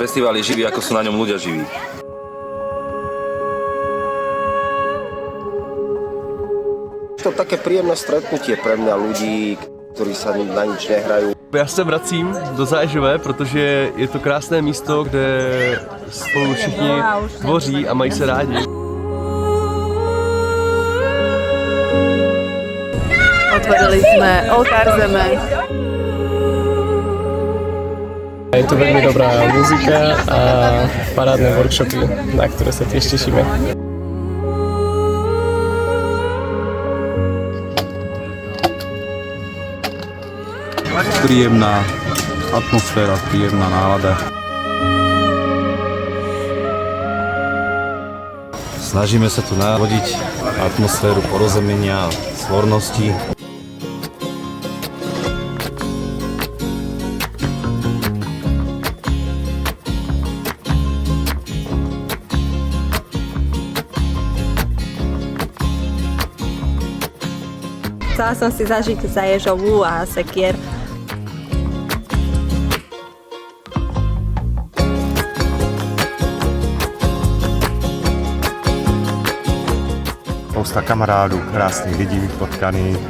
Festival je živý, ako sú na ňom ľudia živí. To také príjemné stretnutie pre mňa ľudí, ktorí sa na nič nehrajú. Já se vracím do Záježové, protože je to krásné místo, kde spolu všichni tvoří a mají se rádi. Otvorili sme oltár zeme. Je tu veľmi dobrá muzika a parádne workshopy, na ktoré sa tiež tešíme. Príjemná atmosféra, príjemná nálada. Snažíme sa tu navodiť atmosféru porozumenia a svornosti. Chcela som si zažiť Záježovú a Sekier. Spousta kamarádů, krásných lidí potkaných.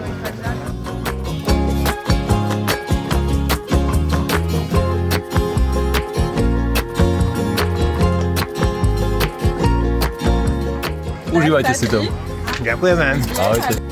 Užívajte si to. Ďakujeme. Ahojte.